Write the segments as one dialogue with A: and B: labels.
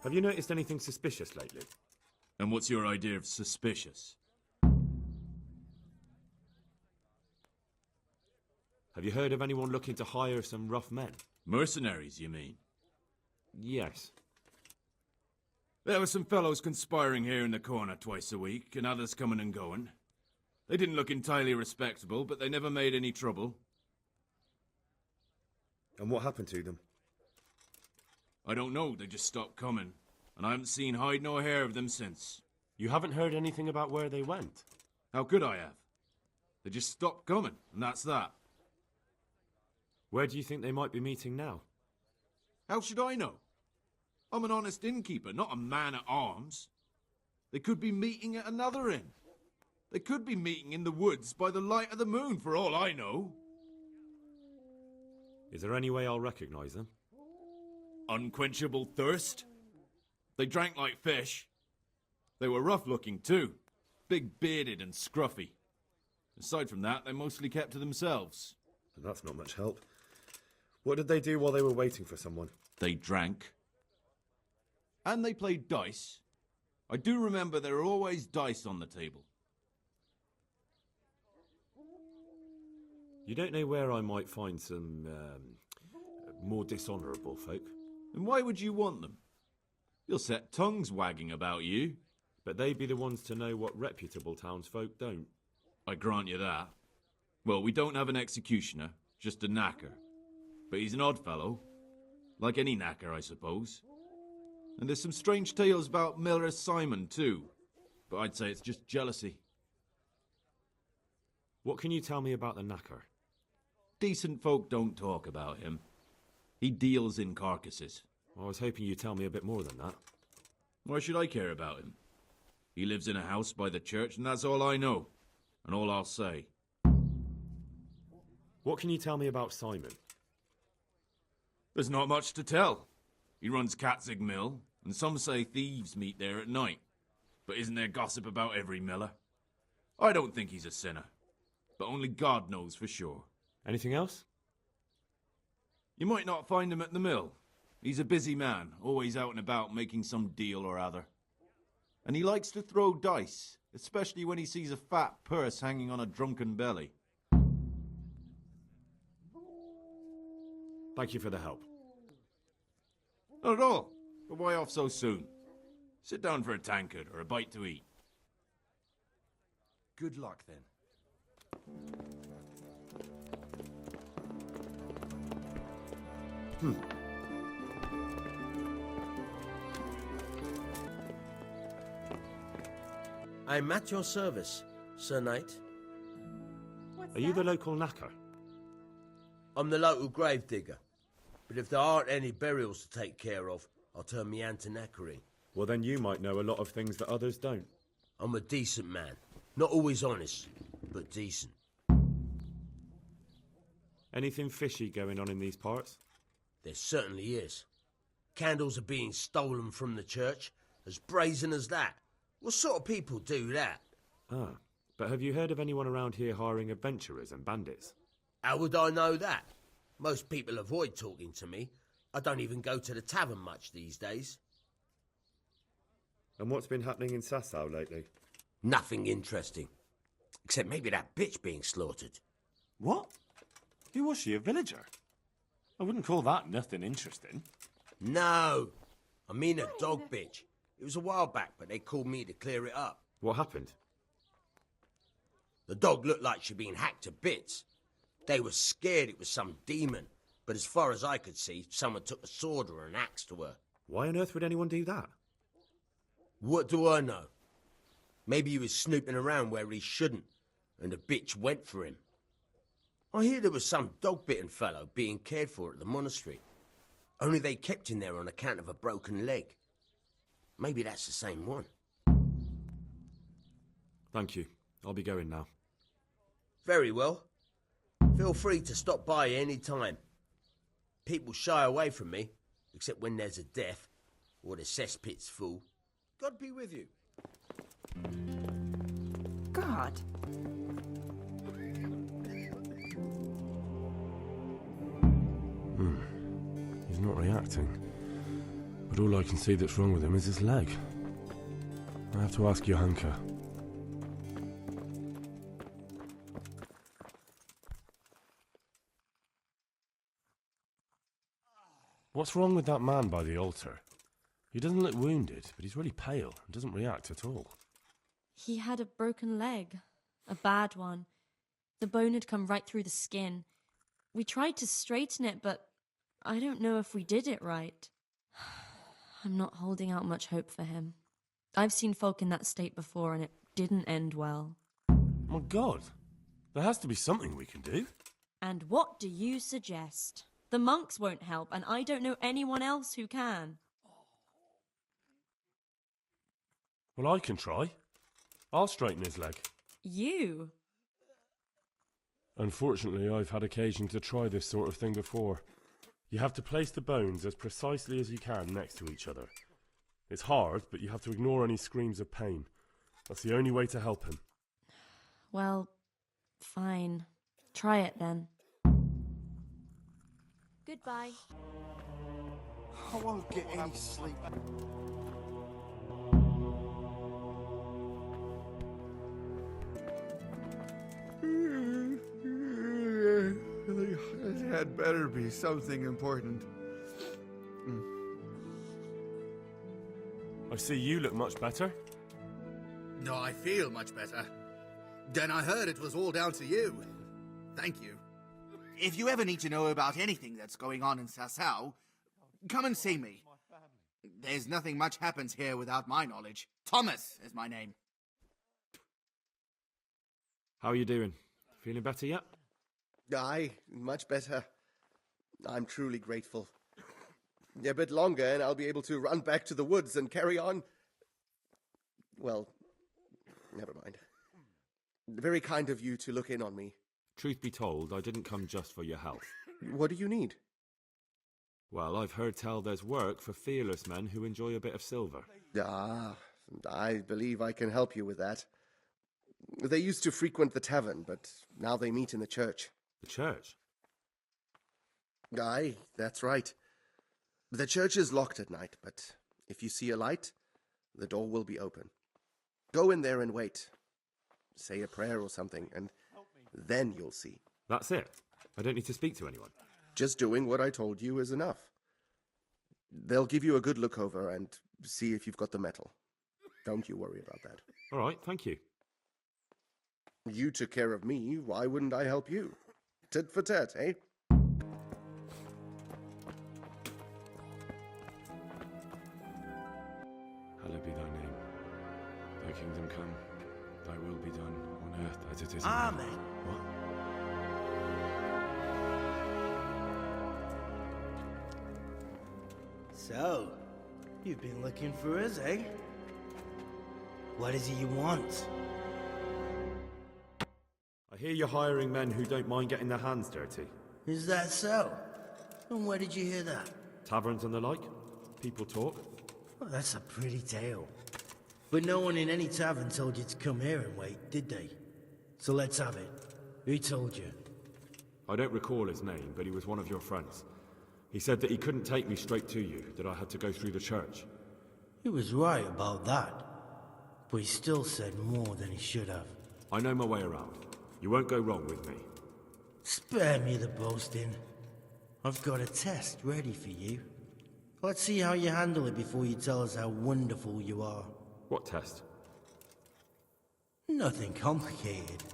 A: Have you noticed anything suspicious lately?
B: And what's your idea of suspicious?
A: Have you heard of anyone looking to hire some rough men?
B: Mercenaries, you mean?
A: Yes.
B: There were some fellows conspiring here in the corner twice a week, and others coming and going. They didn't look entirely respectable, but they never made any trouble.
A: And what happened to them?
B: I don't know, they just stopped coming, and I haven't seen hide nor hair of them since.
A: You haven't heard anything about where they went?
B: How could I have? They just stopped coming, and that's that.
A: Where do you think they might be meeting now?
B: How should I know? I'm an honest innkeeper, not a man-at-arms. They could be meeting at another inn. They could be meeting in the woods by the light of the moon, for all I know.
A: Is there any way I'll recognise them?
B: Unquenchable thirst. They drank like fish. They were rough-looking, too. Big-bearded and scruffy. Aside from that, they mostly kept to themselves.
A: That's not much help. What did they do while they were waiting for someone?
B: They drank. And they played dice. I do remember there were always dice on the table.
A: You don't know where I might find some, more dishonourable folk?
B: And why would you want them? You'll set tongues wagging about you.
A: But they'd be the ones to know what reputable townsfolk don't.
B: I grant you that. Well, we don't have an executioner, just a knacker. But he's an odd fellow. Like any knacker, I suppose. And there's some strange tales about Miller Simon, too. But I'd say it's just jealousy.
A: What can you tell me about the knacker?
B: Decent folk don't talk about him. He deals in carcasses.
A: I was hoping you'd tell me a bit more than that.
B: Why should I care about him? He lives in a house by the church, and that's all I know. And all I'll say.
A: What can you tell me about Simon?
B: There's not much to tell. He runs Katzig Mill, and some say thieves meet there at night. But isn't there gossip about every miller? I don't think he's a sinner. But only God knows for sure.
A: Anything else?
B: You might not find him at the mill. He's a busy man, always out and about making some deal or other. And he likes to throw dice, especially when he sees a fat purse hanging on a drunken belly.
A: Thank you for the help.
B: Not at all. But why off so soon? Sit down for a tankard or a bite to eat.
C: Good luck, then.
D: I'm at your service, Sir Knight.
A: Are you the local knacker?
D: I'm the local gravedigger. But if there aren't any burials to take care of, I'll turn me hand to knackering.
A: Well, then you might know a lot of things that others don't.
D: I'm a decent man. Not always honest, but decent.
A: Anything fishy going on in these parts?
D: There certainly is. Candles are being stolen from the church, as brazen as that. What sort of people do that?
A: Ah, but have you heard of anyone around here hiring adventurers and bandits?
D: How would I know that? Most people avoid talking to me. I don't even go to the tavern much these days.
A: And what's been happening in Sasau lately?
D: Nothing interesting. Except maybe that bitch being slaughtered.
E: What? Who was she, a villager? I wouldn't call that nothing interesting.
D: No, I mean a dog bitch. It was a while back, but they called me to clear it up.
A: What happened?
D: The dog looked like she'd been hacked to bits. They were scared it was some demon, but as far as I could see, someone took a sword or an axe to her.
A: Why on earth would anyone do that?
D: What do I know? Maybe he was snooping around where he shouldn't, and the bitch went for him. I hear there was some dog-bitten fellow being cared for at the monastery. Only they kept him there on account of a broken leg. Maybe that's the same one.
A: Thank you. I'll be going now.
D: Very well. Feel free to stop by any time. People shy away from me, except when there's a death or the cesspit's full. God be with you.
F: God.
A: He's not reacting.
F: But all I can see that's wrong with him is his leg. I have to ask Johanka. What's wrong with that man by the altar? He doesn't look wounded, but he's really pale and doesn't react at all.
G: He had a broken leg. A bad one. The bone had come right through the skin. We tried to straighten it, but I don't know if we did it right. I'm not holding out much hope for him. I've seen folk in that state before, and it didn't end well.
F: My God, there has to be something we can do.
G: And what do you suggest? The monks won't help, and I don't know anyone else who can.
F: Well, I can try. I'll straighten his leg.
G: You?
F: Unfortunately, I've had occasion to try this sort of thing before. You have to place the bones as precisely as you can next to each other. It's hard, but you have to ignore any screams of pain. That's the only way to help him.
G: Well, fine. Try it then. Goodbye.
C: I won't get any sleep.
H: It had better be something important.
F: I see you look much better.
I: No, I feel much better. Then I heard it was all down to you. Thank you. If you ever need to know about anything that's going on in Sasau, come and see me. There's nothing much happens here without my knowledge. Thomas is my name.
A: How are you doing? Feeling better yet?
J: Aye, much better. I'm truly grateful. A bit longer and I'll be able to run back to the woods and carry on. Well, never mind. Very kind of you to look in on me.
A: Truth be told, I didn't come just for your health.
J: What do you need?
A: Well, I've heard tell there's work for fearless men who enjoy a bit of silver.
J: Ah, I believe I can help you with that. They used to frequent the tavern, but now they meet in the church.
A: The church?
J: Aye, that's right. The church is locked at night, but if you see a light, the door will be open. Go in there and wait. Say a prayer or something, and then you'll see.
A: That's it? I don't need to speak to anyone?
J: Just doing what I told you is enough. They'll give you a good look over and see if you've got the metal. Don't you worry about that.
A: All right, thank you.
J: You took care of me, why wouldn't I help you? Tit for tat, eh?
F: Hallowed be thy name. Thy kingdom come. Thy will be done on earth as it is in
C: Amen.
F: heaven. What?
C: So, you've been looking for us, eh? What is it you want?
A: I hear you're hiring men who don't mind getting their hands dirty.
C: Is that so? And where did you hear that?
A: Taverns and the like? People talk?
C: Well, that's a pretty tale. But no one in any tavern told you to come here and wait, did they? So let's have it. Who told you?
A: I don't recall his name, but he was one of your friends. He said that he couldn't take me straight to you, that I had to go through the church.
C: He was right about that. But he still said more than he should have.
A: I know my way around. You won't go wrong with me.
C: Spare me the boasting. I've got a test ready for you. Let's see how you handle it before you tell us how wonderful you are.
A: What test?
C: Nothing complicated.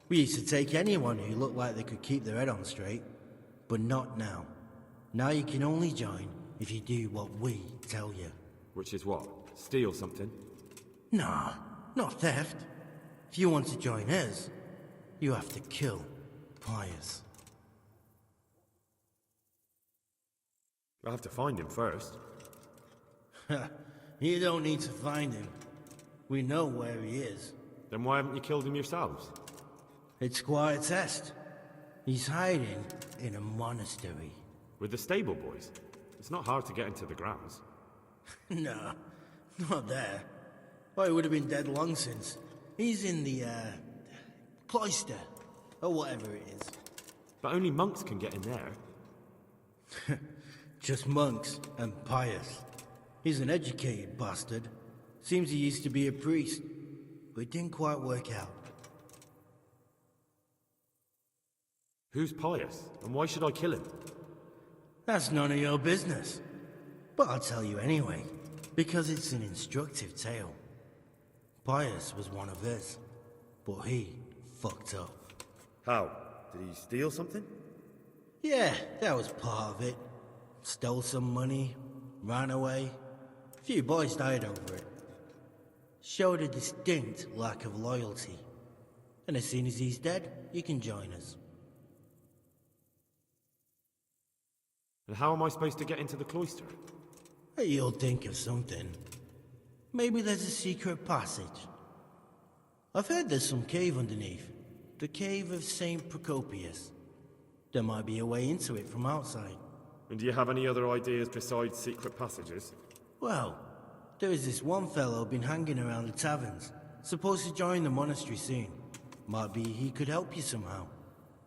C: We used to take anyone who looked like they could keep their head on straight. But not now. Now you can only join if you do what we tell you.
A: Which is what? Steal something?
C: Nah, not theft. If you want to join us, you have to kill Pius.
A: I'll have to find him first.
C: You don't need to find him. We know where he is.
A: Then why haven't you killed him yourselves?
C: It's quite a test. He's hiding in a monastery.
A: With the stable boys? It's not hard to get into the grounds.
C: No, not there. Oh, he would have been dead long since. He's in the, cloister, or whatever it is.
A: But only monks can get in there.
C: Just monks and Pius. He's an educated bastard. Seems he used to be a priest, but it didn't quite work out.
A: Who's Pius, and why should I kill him?
C: That's none of your business. But I'll tell you anyway, because it's an instructive tale. Pius was one of his, but he fucked up.
A: How? Did he steal something?
C: Yeah, that was part of it. Stole some money, ran away. A few boys died over it. Showed a distinct lack of loyalty. And as soon as he's dead, you can join us.
A: And how am I supposed to get into the cloister?
C: You'll think of something. Maybe there's a secret passage. I've heard there's some cave underneath. The cave of St. Procopius. There might be a way into it from outside.
A: And do you have any other ideas besides secret passages?
C: Well, there is this one fellow been hanging around the taverns. Supposed to join the monastery soon. Might be he could help you somehow.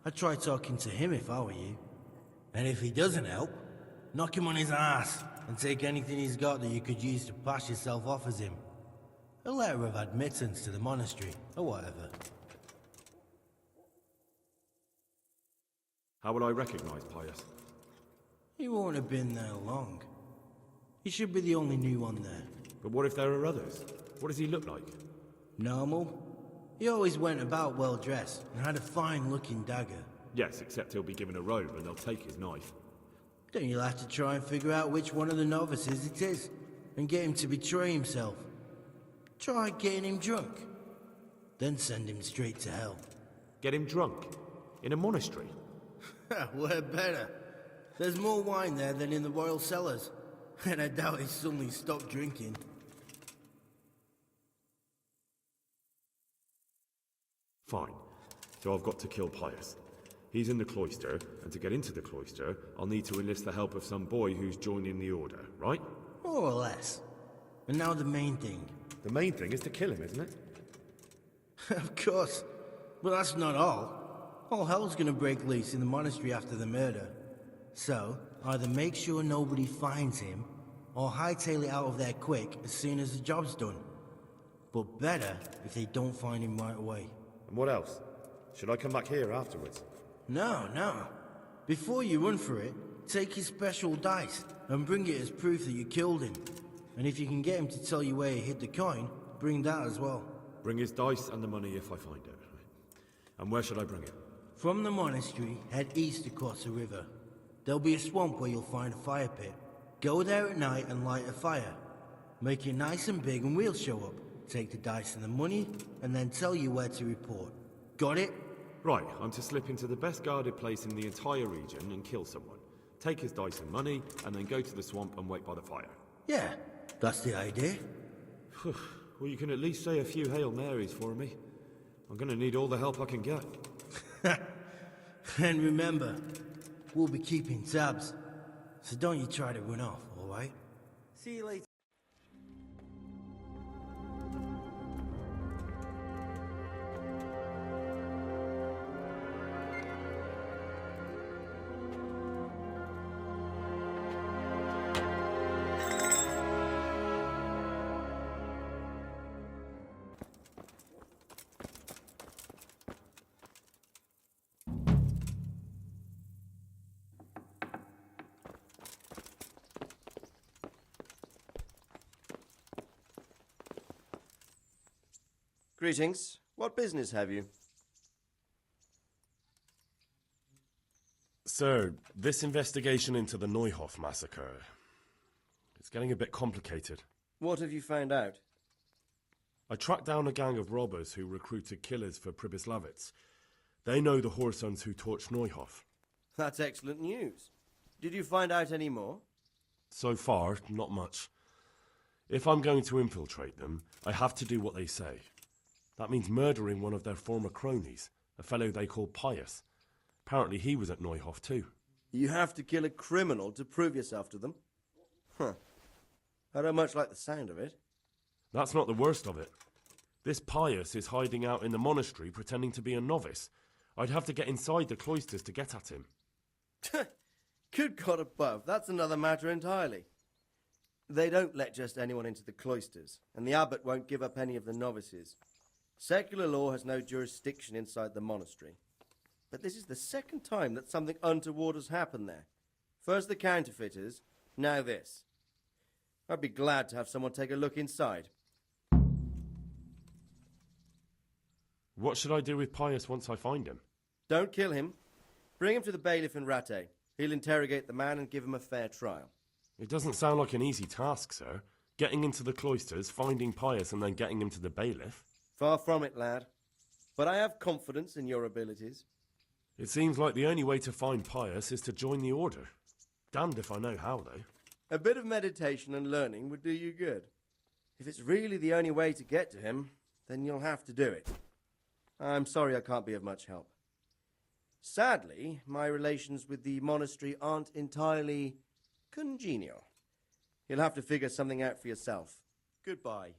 C: I'd try talking to him if I were you. And if he doesn't help, knock him on his ass and take anything he's got that you could use to pass yourself off as him. A letter of admittance to the monastery, or whatever.
A: How would I recognize Pius?
C: He won't have been there long. He should be the only new one there.
A: But what if there are others? What does he look like?
C: Normal. He always went about well dressed and had a fine looking dagger.
A: Yes, except he'll be given a robe and they'll take his knife.
C: Then you'll have to try and figure out which one of the novices it is, and get him to betray himself. Try getting him drunk. Then send him straight to hell.
A: Get him drunk? In a monastery?
C: We're better. There's more wine there than in the royal cellars, and I doubt he suddenly stopped drinking.
A: Fine. So I've got to kill Pius. He's in the cloister, and to get into the cloister, I'll need to enlist the help of some boy who's joining the order, right?
C: More or less. And now the main thing.
A: The main thing is to kill him, isn't it?
C: Of course. But that's not all. All hell's gonna break loose in the monastery after the murder. So, either make sure nobody finds him, or hightail it out of there quick as soon as the job's done. But better if they don't find him right away.
A: And what else? Should I come back here afterwards?
C: No. Before you run for it, take his special dice and bring it as proof that you killed him. And if you can get him to tell you where he hid the coin, bring that as well.
A: Bring his dice and the money if I find it. And where should I bring it?
C: From the monastery, head east across the river. There'll be a swamp where you'll find a fire pit. Go there at night and light a fire. Make it nice and big and we'll show up. Take the dice and the money, and then tell you where to report. Got it?
A: Right, I'm to slip into the best guarded place in the entire region and kill someone. Take his dice and money, and then go to the swamp and wait by the fire.
C: Yeah, that's the idea.
A: Well, you can at least say a few Hail Marys for me. I'm gonna need all the help I can get.
C: And remember, we'll be keeping tabs. So don't you try to run off, alright? See you later.
J: Greetings. What business have you?
F: Sir, this investigation into the Neuhoff massacre, it's getting a bit complicated.
J: What have you found out?
F: I tracked down a gang of robbers who recruited killers for Pribyslavitz. They know the whoresons who torched Neuhoff.
J: That's excellent news. Did you find out any more?
F: So far, not much. If I'm going to infiltrate them, I have to do what they say. That means murdering one of their former cronies, a fellow they call Pius. Apparently he was at Neuhoff too.
J: You have to kill a criminal to prove yourself to them? Huh. I don't much like the sound of it.
F: That's not the worst of it. This Pius is hiding out in the monastery pretending to be a novice. I'd have to get inside the cloisters to get at him.
J: Good God above, that's another matter entirely. They don't let just anyone into the cloisters, and the abbot won't give up any of the novices. Secular law has no jurisdiction inside the monastery. But this is the second time that something untoward has happened there. First the counterfeiters, now this. I'd be glad to have someone take a look inside.
F: What should I do with Pius once I find him?
J: Don't kill him. Bring him to the bailiff in Rattay. He'll interrogate the man and give him a fair trial.
F: It doesn't sound like an easy task, sir. Getting into the cloisters, finding Pius, and then getting him to the bailiff.
J: Far from it, lad. But I have confidence in your abilities.
F: It seems like the only way to find Pius is to join the order. Damned if I know how, though.
J: A bit of meditation and learning would do you good. If it's really the only way to get to him, then you'll have to do it. I'm sorry I can't be of much help. Sadly, my relations with the monastery aren't entirely congenial. You'll have to figure something out for yourself. Goodbye.